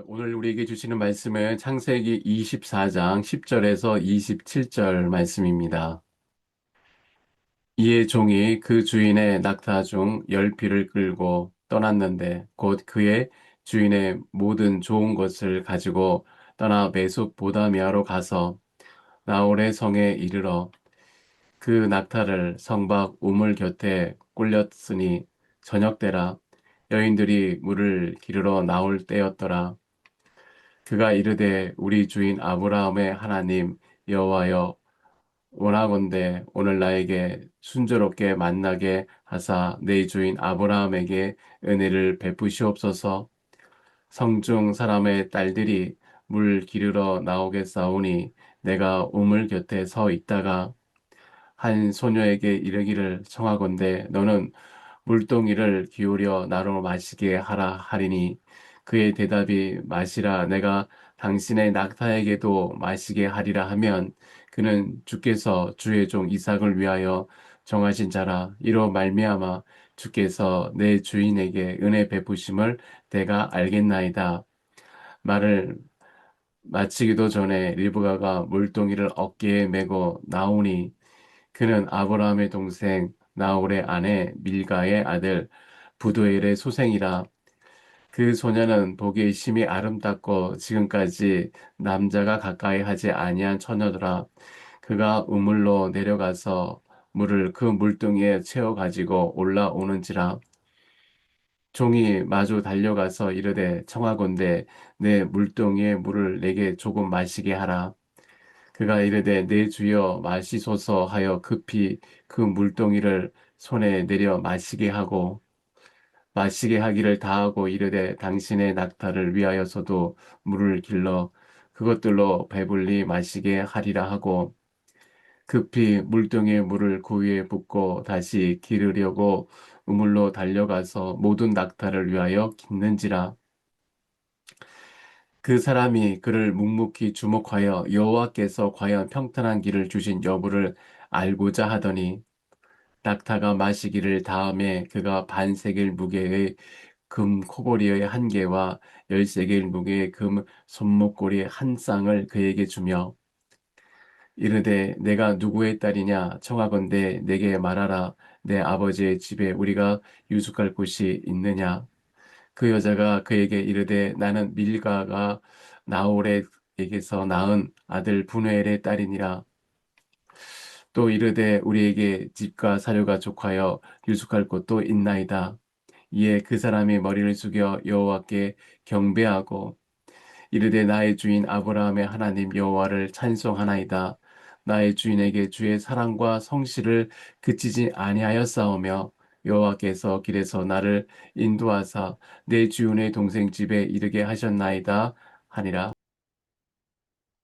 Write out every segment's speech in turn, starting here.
오늘 우리에게 주시는 말씀은 창세기 24장 10절에서 27절 말씀입니다. 이에 종이 그 주인의 낙타 중 10피를 끌고 떠났는데 곧 그의 주인의 모든 좋은 것을 가지고 떠나 메소포다미아로 가서 나홀의 성에 이르러 그 낙타를 성박 우물 곁에 꿀렸으니 저녁 때라 여인들이 물을 기르러 나올 때였더라. 그가 이르되 우리 주인 아브라함의 하나님 여호와여 원하건대 오늘 나에게 순조롭게 만나게 하사 내 주인 아브라함에게 은혜를 베푸시옵소서. 성중 사람의 딸들이 물 기르러 나오겠사오니 내가 우물 곁에 서 있다가 한 소녀에게 이르기를 청하건대 너는 물동이를 기울여 나로 마시게 하라 하리니 그의 대답이 마시라 내가 당신의 낙타에게도 마시게 하리라 하면 그는 주께서 주의 종 이삭을 위하여 정하신 자라 이로 말미암아 주께서 내 주인에게 은혜 베푸심을 내가 알겠나이다. 말을 마치기도 전에 리브가가 물동이를 어깨에 메고 나오니 그는 아브라함의 동생 나홀의 아내 밀가의 아들 부두엘의 소생이라. 그 소녀는 보기에 심히 아름답고 지금까지 남자가 가까이 하지 아니한 처녀더라. 그가 우물로 내려가서 물을 그 물동이에 채워 가지고 올라오는지라. 종이 마주 달려가서 이르되 청하건대 내 물동이에 물을 내게 조금 마시게 하라. 그가 이르되 내 주여 마시소서 하여 급히 그 물동이를 손에 내려 마시게 하기를 다하고 이르되 당신의 낙타를 위하여서도 물을 길러 그것들로 배불리 마시게 하리라 하고 급히 물동이의 물을 그 위에 붓고 다시 기르려고 우물로 달려가서 모든 낙타를 위하여 깃는지라. 그 사람이 그를 묵묵히 주목하여 여호와께서 과연 평탄한 길을 주신 여부를 알고자 하더니 낙타가 마시기를 다음에 그가 반세겔 무게의 금 코골이의 한 개와 10세겔 무게의 금 손목고리 한 쌍을 그에게 주며 이르되 내가 누구의 딸이냐 청하건대 내게 말하라 내 아버지의 집에 우리가 유숙할 곳이 있느냐. 그 여자가 그에게 이르되 나는 밀가가 나홀에게서 낳은 아들 분우엘의 딸이니라. 또 이르되 우리에게 집과 사료가 족하여 유숙할 곳도 있나이다. 이에 그 사람이 머리를 숙여 여호와께 경배하고 이르되 나의 주인 아브라함의 하나님 여호와를 찬송하나이다. 나의 주인에게 주의 사랑과 성실을 그치지 아니하였사오며 여호와께서 길에서 나를 인도하사 내 주인의 동생 집에 이르게 하셨나이다 하니라.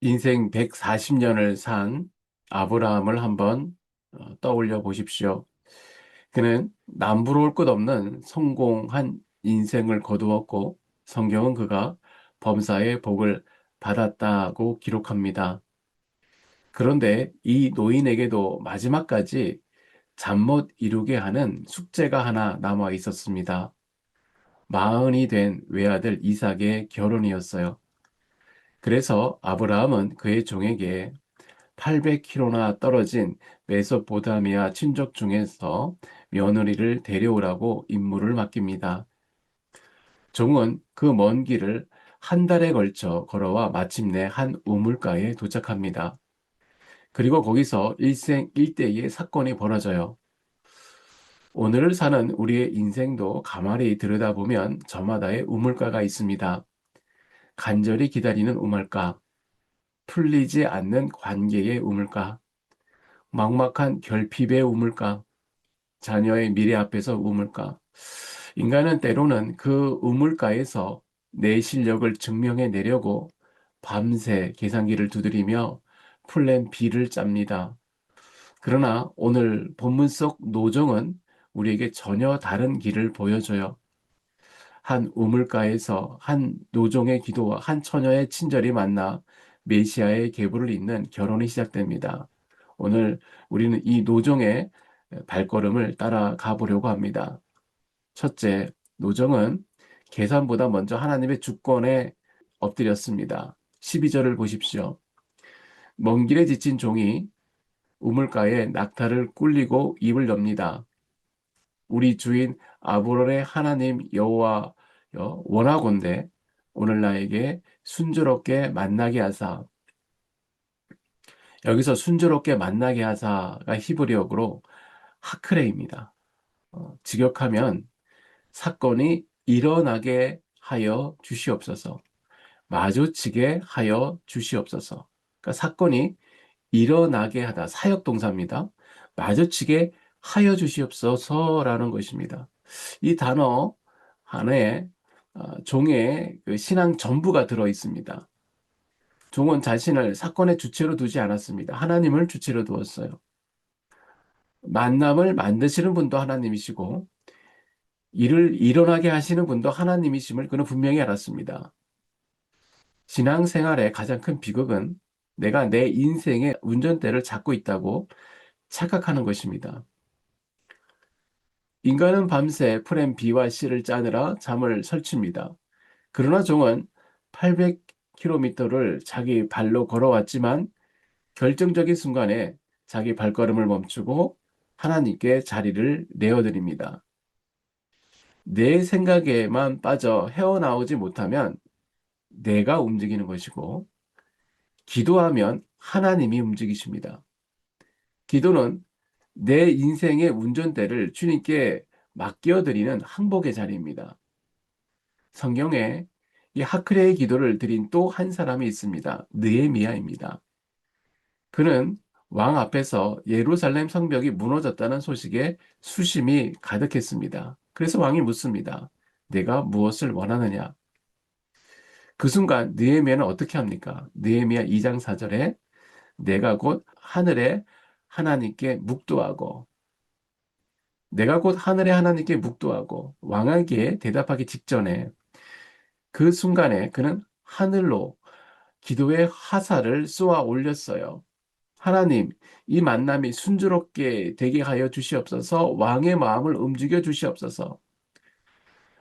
인생 140년을 산 아브라함을 한번 떠올려 보십시오. 그는 남부러울 것 없는 성공한 인생을 거두었고 성경은 그가 범사의 복을 받았다고 기록합니다. 그런데 이 노인에게도 마지막까지 잠 못 이루게 하는 숙제가 하나 남아 있었습니다. 마흔이 된 외아들 이삭의 결혼이었어요. 그래서 아브라함은 그의 종에게 800km나 떨어진 메소포타미아 친족 중에서 며느리를 데려오라고 임무를 맡깁니다. 종은 그 먼 길을 한 달에 걸쳐 걸어와 마침내 한 우물가에 도착합니다. 그리고 거기서 일생일대의 사건이 벌어져요. 오늘을 사는 우리의 인생도 가만히 들여다보면 저마다의 우물가가 있습니다. 간절히 기다리는 우물가, 풀리지 않는 관계의 우물가, 막막한 결핍의 우물가, 자녀의 미래 앞에서 우물가. 인간은 때로는 그 우물가에서 내 실력을 증명해 내려고 밤새 계산기를 두드리며 플랜 B를 짭니다. 그러나 오늘 본문 속 노정은 우리에게 전혀 다른 길을 보여줘요. 한 우물가에서 한 노종의 기도와 한 처녀의 친절이 만나 메시아의 계보를 잇는 결혼이 시작됩니다. 오늘 우리는 이 노종의 발걸음을 따라가 보려고 합니다. 첫째, 노정은 계산보다 먼저 하나님의 주권에 엎드렸습니다. 12절을 보십시오. 먼 길에 지친 종이 우물가에 낙타를 꿀리고 입을 엽니다. 우리 주인 아브론의 하나님 여호와여 원하건대 오늘 나에게 순조롭게 만나게 하사. 여기서 순조롭게 만나게 하사가 히브리어로 하크레입니다. 직역하면 사건이 일어나게 하여 주시옵소서. 마주치게 하여 주시옵소서. 그러니까 사건이 일어나게 하다, 사역동사입니다. 마주치게 하여 주시옵소서라는 것입니다. 이 단어 안에 종의 그 신앙 전부가 들어 있습니다. 종은 자신을 사건의 주체로 두지 않았습니다. 하나님을 주체로 두었어요. 만남을 만드시는 분도 하나님이시고 일을 일어나게 하시는 분도 하나님이심을 그는 분명히 알았습니다. 신앙생활의 가장 큰 비극은 내가 내 인생의 운전대를 잡고 있다고 착각하는 것입니다. 인간은 밤새 플랜 B와 C를 짜느라 잠을 설칩니다. 그러나 종은 800km를 자기 발로 걸어왔지만 결정적인 순간에 자기 발걸음을 멈추고 하나님께 자리를 내어드립니다. 내 생각에만 빠져 헤어나오지 못하면 내가 움직이는 것이고, 기도하면 하나님이 움직이십니다. 기도는 내 인생의 운전대를 주님께 맡겨드리는 항복의 자리입니다. 성경에 이 하크레의 기도를 드린 또 한 사람이 있습니다. 느헤미야입니다. 그는 왕 앞에서 예루살렘 성벽이 무너졌다는 소식에 수심이 가득했습니다. 그래서 왕이 묻습니다. 내가 무엇을 원하느냐? 그 순간 느헤미야는 어떻게 합니까? 느헤미야 2장 4절에 내가 곧 하늘에 하나님께 묵도하고 내가 곧 하늘의 하나님께 묵도하고 왕에게 대답하기 직전에 그 순간에 그는 하늘로 기도의 화살을 쏘아 올렸어요. 하나님, 이 만남이 순조롭게 되게 하여 주시옵소서. 왕의 마음을 움직여 주시옵소서.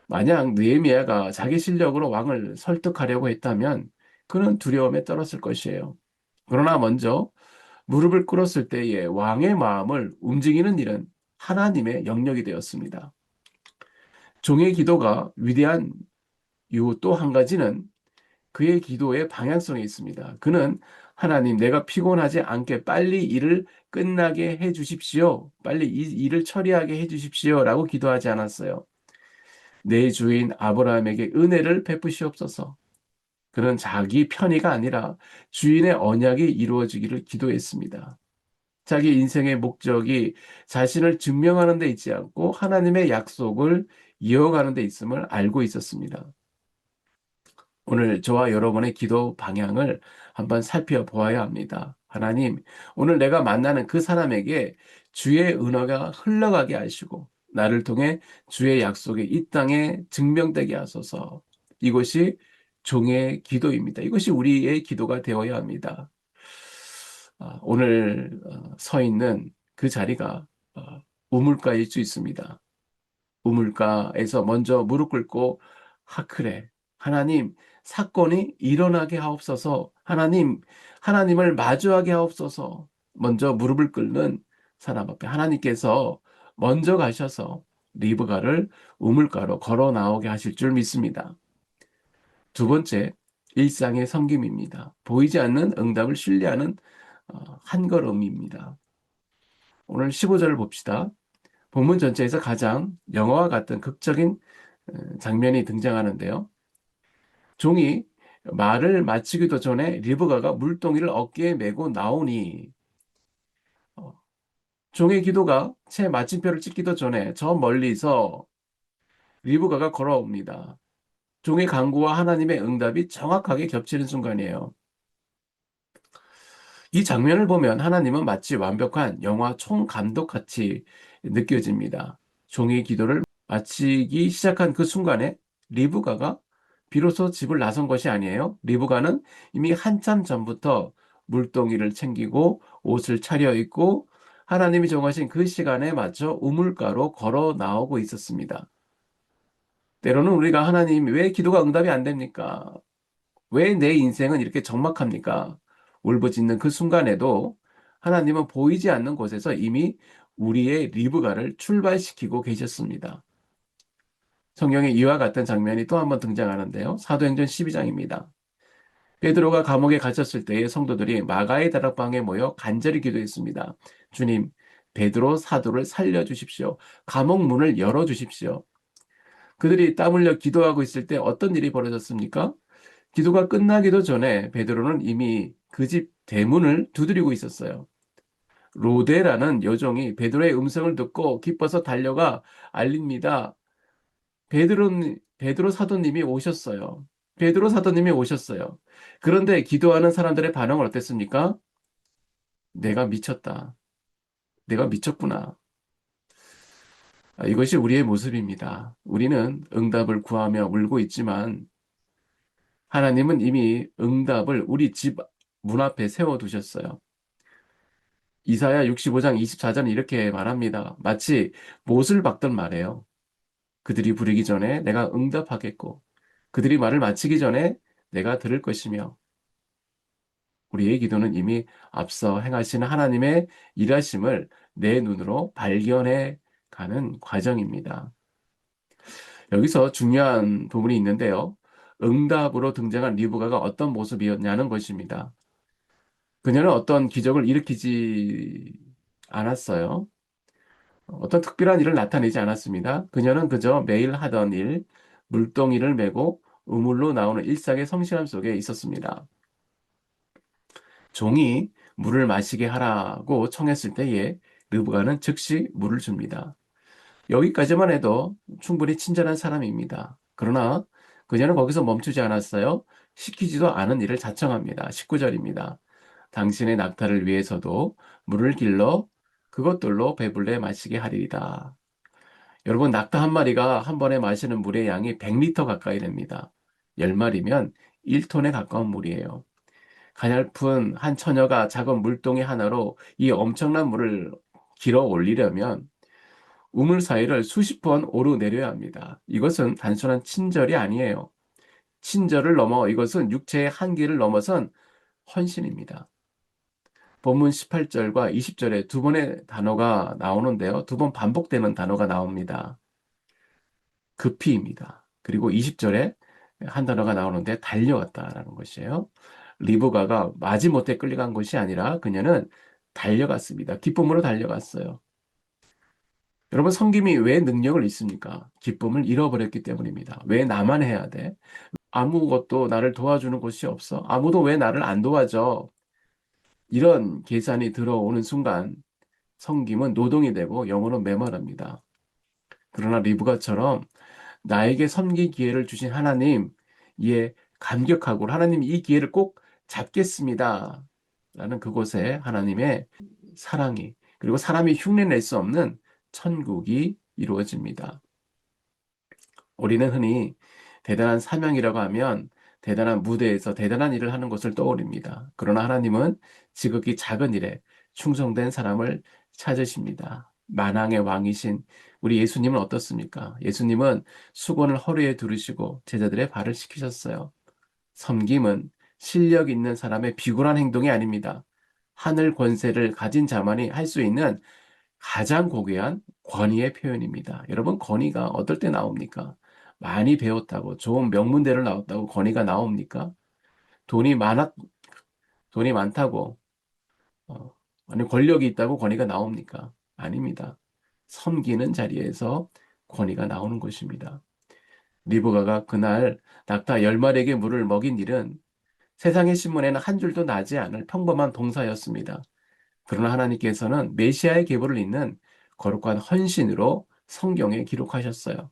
만약 느헤미야가 자기 실력으로 왕을 설득하려고 했다면 그는 두려움에 떨었을 것이에요. 그러나 먼저 무릎을 꿇었을 때에 왕의 마음을 움직이는 일은 하나님의 영역이 되었습니다. 종의 기도가 위대한 이유 또 한 가지는 그의 기도의 방향성에 있습니다. 그는 하나님, 내가 피곤하지 않게 빨리 일을 끝나게 해 주십시오. 빨리 이 일을 처리하게 해 주십시오. 라고 기도하지 않았어요. 내 주인 아브라함에게 은혜를 베푸시옵소서. 그는 자기 편의가 아니라 주인의 언약이 이루어지기를 기도했습니다. 자기 인생의 목적이 자신을 증명하는 데 있지 않고 하나님의 약속을 이어가는 데 있음을 알고 있었습니다. 오늘 저와 여러분의 기도 방향을 한번 살펴보아야 합니다. 하나님, 오늘 내가 만나는 그 사람에게 주의 은혜가 흘러가게 하시고 나를 통해 주의 약속이 이 땅에 증명되게 하소서. 이것이 종의 기도입니다. 이것이 우리의 기도가 되어야 합니다. 오늘 서 있는 그 자리가 우물가일 수 있습니다. 우물가에서 먼저 무릎 꿇고 하크레, 하나님, 사건이 일어나게 하옵소서. 하나님, 하나님을 마주하게 하옵소서. 먼저 무릎을 꿇는 사람 앞에 하나님께서 먼저 가셔서 리브가를 우물가로 걸어 나오게 하실 줄 믿습니다. 두 번째, 일상의 섬김입니다. 보이지 않는 응답을 신뢰하는 한 걸음입니다. 오늘 15절을 봅시다. 본문 전체에서 가장 영화와 같은 극적인 장면이 등장하는데요. 종이 말을 마치기도 전에 리브가가 물동이를 어깨에 메고 나오니 종의 기도가 채 마침표를 찍기도 전에 저 멀리서 리브가가 걸어옵니다. 종의 간구와 하나님의 응답이 정확하게 겹치는 순간이에요. 이 장면을 보면 하나님은 마치 완벽한 영화 총감독같이 느껴집니다. 종의 기도를 마치기 시작한 그 순간에 리브가가 비로소 집을 나선 것이 아니에요. 리브가는 이미 한참 전부터 물동이를 챙기고 옷을 차려입고 하나님이 정하신 그 시간에 맞춰 우물가로 걸어 나오고 있었습니다. 때로는 우리가 하나님 왜 기도가 응답이 안 됩니까? 왜 내 인생은 이렇게 적막합니까? 울부짖는 그 순간에도 하나님은 보이지 않는 곳에서 이미 우리의 리브가를 출발시키고 계셨습니다. 성경에 이와 같은 장면이 또 한 번 등장하는데요. 사도행전 12장입니다. 베드로가 감옥에 갇혔을 때의 성도들이 마가의 다락방에 모여 간절히 기도했습니다. 주님, 베드로 사도를 살려주십시오. 감옥 문을 열어주십시오. 그들이 땀 흘려 기도하고 있을 때 어떤 일이 벌어졌습니까? 기도가 끝나기도 전에 베드로는 이미 그 집 대문을 두드리고 있었어요. 로데라는 여종이 베드로의 음성을 듣고 기뻐서 달려가 알립니다. 베드로 사도님이 오셨어요. 베드로 사도님이 오셨어요. 그런데 기도하는 사람들의 반응은 어땠습니까? 내가 미쳤다. 내가 미쳤구나. 이것이 우리의 모습입니다. 우리는 응답을 구하며 울고 있지만 하나님은 이미 응답을 우리 집 문 앞에 세워두셨어요. 이사야 65장 24절은 이렇게 말합니다. 마치 못을 박던 말이에요. 그들이 부르기 전에 내가 응답하겠고 그들이 말을 마치기 전에 내가 들을 것이며 우리의 기도는 이미 앞서 행하신 하나님의 일하심을 내 눈으로 발견해 가는 과정입니다. 여기서 중요한 부분이 있는데요. 응답으로 등장한 리브가가 어떤 모습이었냐는 것입니다. 그녀는 어떤 기적을 일으키지 않았어요. 어떤 특별한 일을 나타내지 않았습니다. 그녀는 그저 매일 하던 일, 물동이를 메고 우물로 나오는 일상의 성실함 속에 있었습니다. 종이 물을 마시게 하라고 청했을 때에 르브가는 즉시 물을 줍니다. 여기까지만 해도 충분히 친절한 사람입니다. 그러나 그녀는 거기서 멈추지 않았어요. 시키지도 않은 일을 자청합니다. 19절입니다. 당신의 낙타를 위해서도 물을 길러 그것들로 배불레 마시게 하리이다. 여러분, 낙타 한 마리가 한 번에 마시는 물의 양이 100리터 가까이 됩니다. 10마리면 1톤에 가까운 물이에요. 가냘픈 한 처녀가 작은 물동이 하나로 이 엄청난 물을 길어 올리려면 우물 사이를 수십 번 오르내려야 합니다. 이것은 단순한 친절이 아니에요. 친절을 넘어 이것은 육체의 한계를 넘어선 헌신입니다. 본문 18절과 20절에 두 번의 단어가 나오는데요. 두 번 반복되는 단어가 나옵니다. 급히입니다. 그리고 20절에 한 단어가 나오는데 달려갔다라는 것이에요. 리브가가 마지못해 끌려간 것이 아니라 그녀는 달려갔습니다. 기쁨으로 달려갔어요. 여러분, 섬김이 왜 능력을 잃습니까? 기쁨을 잃어버렸기 때문입니다. 왜 나만 해야 돼? 아무것도 나를 도와주는 곳이 없어. 아무도 왜 나를 안 도와줘? 이런 계산이 들어오는 순간 섬김은 노동이 되고 영혼은 메말합니다. 그러나 리브가처럼 나에게 섬길 기회를 주신 하나님, 이에 감격하고 하나님 이 기회를 꼭 잡겠습니다. 라는 그곳에 하나님의 사랑이, 그리고 사람이 흉내낼 수 없는 천국이 이루어집니다. 우리는 흔히 대단한 사명이라고 하면 대단한 무대에서 대단한 일을 하는 것을 떠올립니다. 그러나 하나님은 지극히 작은 일에 충성된 사람을 찾으십니다. 만왕의 왕이신 우리 예수님은 어떻습니까? 예수님은 수건을 허리에 두르시고 제자들의 발을 씻기셨어요. 섬김은 실력 있는 사람의 비굴한 행동이 아닙니다. 하늘 권세를 가진 자만이 할 수 있는 가장 고귀한 권위의 표현입니다. 여러분, 권위가 어떨 때 나옵니까? 많이 배웠다고, 좋은 명문대를 나왔다고 권위가 나옵니까? 돈이 많았, 돈이 많다고, 어, 아니, 권력이 있다고 권위가 나옵니까? 아닙니다. 섬기는 자리에서 권위가 나오는 것입니다. 리브가가 그날 낙타 10마리에게 물을 먹인 일은 세상의 신문에는 한 줄도 나지 않을 평범한 동사였습니다. 그러나 하나님께서는 메시아의 계보를 잇는 거룩한 헌신으로 성경에 기록하셨어요.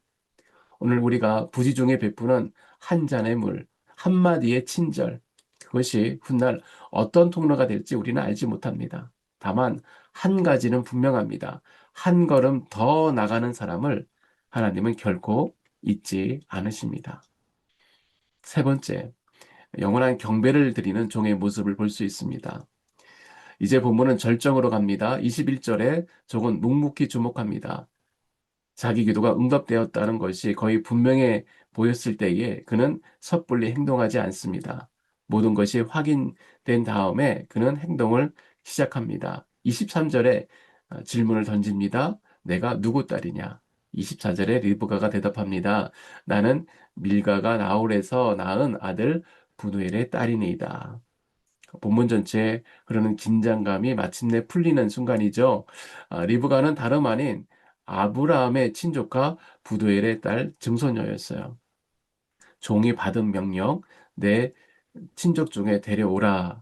오늘 우리가 부지 중에 베푸는 한 잔의 물, 한마디의 친절, 그것이 훗날 어떤 통로가 될지 우리는 알지 못합니다. 다만 한 가지는 분명합니다. 한 걸음 더 나가는 사람을 하나님은 결코 잊지 않으십니다. 세 번째, 영원한 경배를 드리는 종의 모습을 볼 수 있습니다. 이제 본문은 절정으로 갑니다. 21절에 종은 묵묵히 주목합니다. 자기 기도가 응답되었다는 것이 거의 분명해 보였을 때에 그는 섣불리 행동하지 않습니다. 모든 것이 확인된 다음에 그는 행동을 시작합니다. 23절에 질문을 던집니다. 내가 누구 딸이냐? 24절에 리브가가 대답합니다. 나는 밀가가 나홀에서 낳은 아들 분우엘의 딸이니이다. 본문 전체에 흐르는 긴장감이 마침내 풀리는 순간이죠. 리브가는 다름 아닌 아브라함의 친조카 부두엘의 딸 증손녀였어요. 종이 받은 명령, 내 친족 중에 데려오라는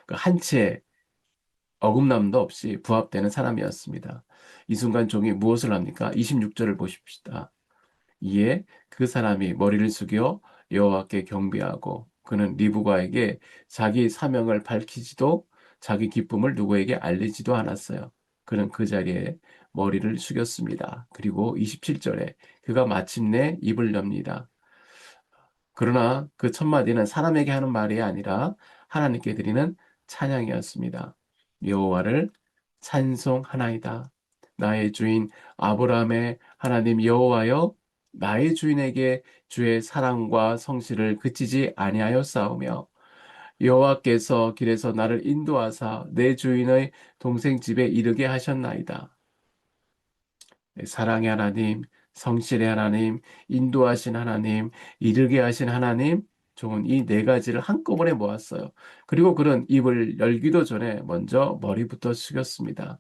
그 한 채 어긋남도 없이 부합되는 사람이었습니다. 이 순간 종이 무엇을 합니까? 26절을 보십시다. 이에 그 사람이 머리를 숙여 여호와께 경배하고 그는 리브가에게 자기 사명을 밝히지도 자기 기쁨을 누구에게 알리지도 않았어요. 그는 그 자리에 머리를 숙였습니다. 그리고 27절에 그가 마침내 입을 엽니다. 그러나 그 첫 마디는 사람에게 하는 말이 아니라 하나님께 드리는 찬양이었습니다. 여호와를 찬송하나이다. 나의 주인 아브라함의 하나님 여호와여, 나의 주인에게 주의 사랑과 성실을 그치지 아니하였사오며 여호와께서 길에서 나를 인도하사 내 주인의 동생 집에 이르게 하셨나이다. 사랑의 하나님, 성실의 하나님, 인도하신 하나님, 이르게 하신 하나님, 종은 이 네 가지를 한꺼번에 모았어요. 그리고 그는 입을 열기도 전에 먼저 머리부터 숙였습니다.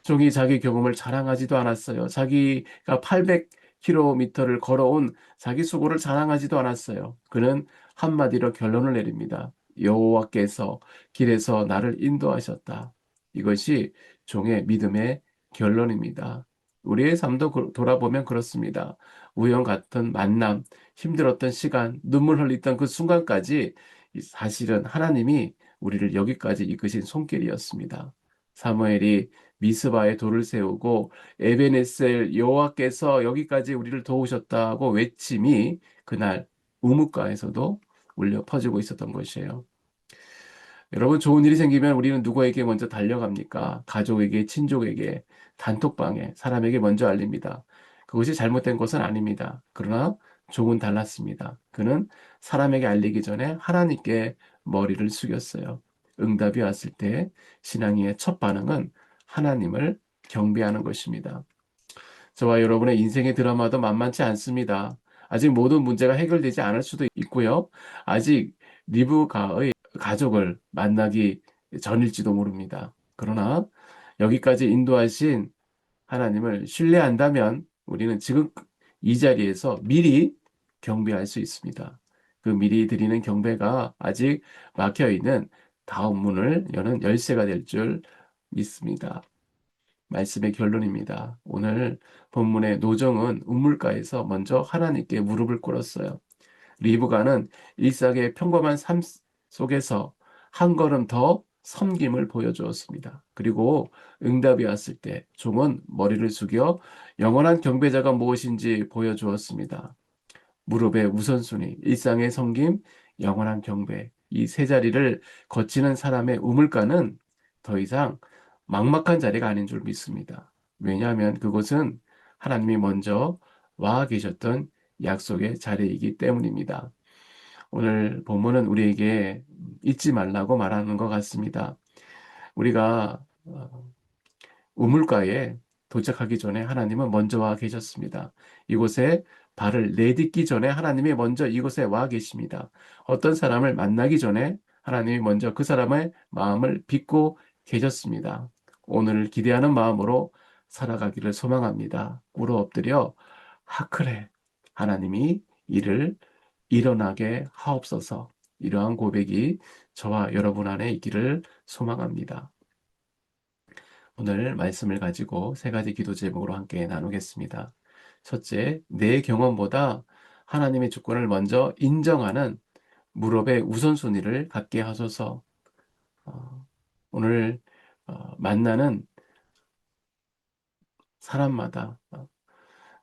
종이 자기 경험을 자랑하지도 않았어요. 자기가 800km를 걸어온 자기 수고를 자랑하지도 않았어요. 그는 한마디로 결론을 내립니다. 여호와께서 길에서 나를 인도하셨다. 이것이 종의 믿음의 결론입니다. 우리의 삶도 돌아보면 그렇습니다. 우연 같은 만남, 힘들었던 시간, 눈물 흘렸던 그 순간까지 사실은 하나님이 우리를 여기까지 이끄신 손길이었습니다. 사무엘이 미스바에 돌을 세우고 에베네셀 여호와께서 여기까지 우리를 도우셨다고 외침이 그날 우뭇가에서도 울려 퍼지고 있었던 것이에요. 여러분, 좋은 일이 생기면 우리는 누구에게 먼저 달려갑니까? 가족에게, 친족에게, 단톡방에, 사람에게 먼저 알립니다. 그것이 잘못된 것은 아닙니다. 그러나 종은 달랐습니다. 그는 사람에게 알리기 전에 하나님께 머리를 숙였어요. 응답이 왔을 때 신앙의 첫 반응은 하나님을 경배하는 것입니다. 저와 여러분의 인생의 드라마도 만만치 않습니다. 아직 모든 문제가 해결되지 않을 수도 있고요. 아직 리브가의 가족을 만나기 전일지도 모릅니다. 그러나 여기까지 인도하신 하나님을 신뢰한다면 우리는 지금 이 자리에서 미리 경배할 수 있습니다. 그 미리 드리는 경배가 아직 막혀 있는 다음 문을 여는 열쇠가 될 줄 믿습니다. 말씀의 결론입니다. 오늘 본문의 노정은 우물가에서 먼저 하나님께 무릎을 꿇었어요. 리브가는 일상의 평범한 삶 속에서 한 걸음 더 섬김을 보여주었습니다. 그리고 응답이 왔을 때 종은 머리를 숙여 영원한 경배자가 무엇인지 보여주었습니다. 무릎의 우선순위, 일상의 섬김, 영원한 경배. 이 세 자리를 거치는 사람의 우물가는 더 이상 막막한 자리가 아닌 줄 믿습니다. 왜냐하면 그곳은 하나님이 먼저 와 계셨던 약속의 자리이기 때문입니다. 오늘 본문은 우리에게 잊지 말라고 말하는 것 같습니다. 우리가 우물가에 도착하기 전에 하나님은 먼저 와 계셨습니다. 이곳에 발을 내딛기 전에 하나님이 먼저 이곳에 와 계십니다. 어떤 사람을 만나기 전에 하나님이 먼저 그 사람의 마음을 빚고 계셨습니다. 오늘 기대하는 마음으로 살아가기를 소망합니다. 울어 엎드려 그래, 하나님이 이를 일어나게 하옵소서. 이러한 고백이 저와 여러분 안에 있기를 소망합니다. 오늘 말씀을 가지고 세 가지 기도 제목으로 함께 나누겠습니다. 첫째, 내 경험보다 하나님의 주권을 먼저 인정하는 무릎의 우선순위를 갖게 하소서. 어, 오늘 만나는 사람마다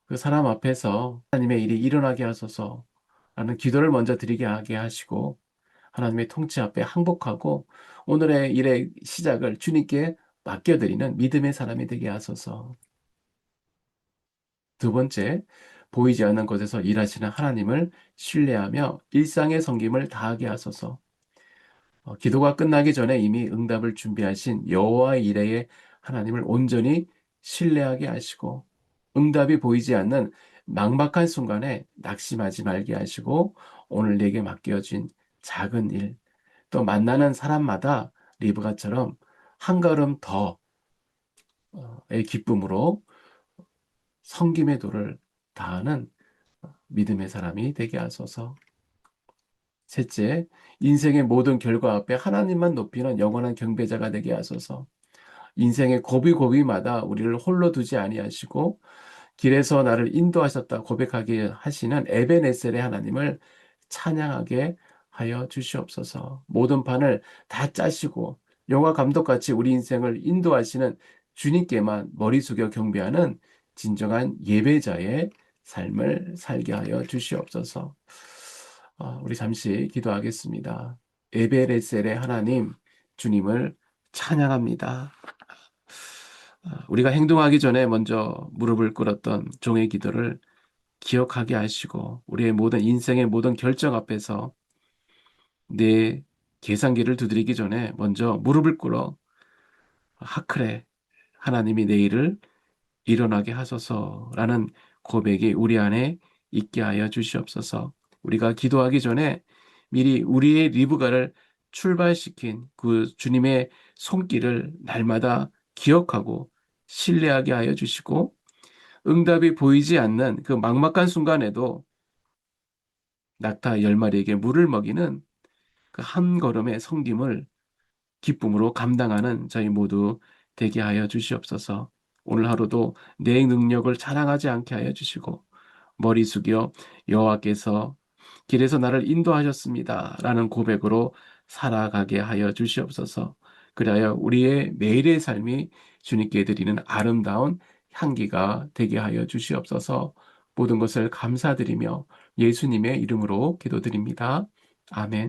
그 사람 앞에서 하나님의 일이 일어나게 하소서 라는 기도를 먼저 드리게 하게 하시고 하나님의 통치 앞에 항복하고 오늘의 일의 시작을 주님께 맡겨드리는 믿음의 사람이 되게 하소서. 두 번째, 보이지 않는 곳에서 일하시는 하나님을 신뢰하며 일상의 섬김을 다하게 하소서. 기도가 끝나기 전에 이미 응답을 준비하신 여호와의 이레의 하나님을 온전히 신뢰하게 하시고 응답이 보이지 않는 막막한 순간에 낙심하지 말게 하시고 오늘 내게 맡겨진 작은 일, 또 만나는 사람마다 리브가처럼 한 걸음 더의 기쁨으로 섬김의 도를 다하는 믿음의 사람이 되게 하소서. 셋째, 인생의 모든 결과 앞에 하나님만 높이는 영원한 경배자가 되게 하소서. 인생의 고비고비마다 우리를 홀로 두지 아니하시고 길에서 나를 인도하셨다 고백하게 하시는 에베네셀의 하나님을 찬양하게 하여 주시옵소서. 모든 판을 다 짜시고 영화 감독같이 우리 인생을 인도하시는 주님께만 머리 숙여 경배하는 진정한 예배자의 삶을 살게 하여 주시옵소서. 우리 잠시 기도하겠습니다. 에베레셀의 하나님, 주님을 찬양합니다. 우리가 행동하기 전에 먼저 무릎을 꿇었던 종의 기도를 기억하게 하시고 우리의 모든 인생의 모든 결정 앞에서 내 계산기를 두드리기 전에 먼저 무릎을 꿇어 하크레 하나님이 내 일을 일어나게 하소서라는 고백이 우리 안에 있게 하여 주시옵소서. 우리가 기도하기 전에 미리 우리의 리브가를 출발시킨 그 주님의 손길을 날마다 기억하고 신뢰하게 하여 주시고 응답이 보이지 않는 그 막막한 순간에도 낙타 10마리에게 물을 먹이는 그 한 걸음의 섬김을 기쁨으로 감당하는 저희 모두 되게 하여 주시옵소서. 오늘 하루도 내 능력을 자랑하지 않게 하여 주시고 머리 숙여 여호와께서 길에서 나를 인도하셨습니다 라는 고백으로 살아가게 하여 주시옵소서. 그리하여 우리의 매일의 삶이 주님께 드리는 아름다운 향기가 되게 하여 주시옵소서. 모든 것을 감사드리며 예수님의 이름으로 기도드립니다. 아멘.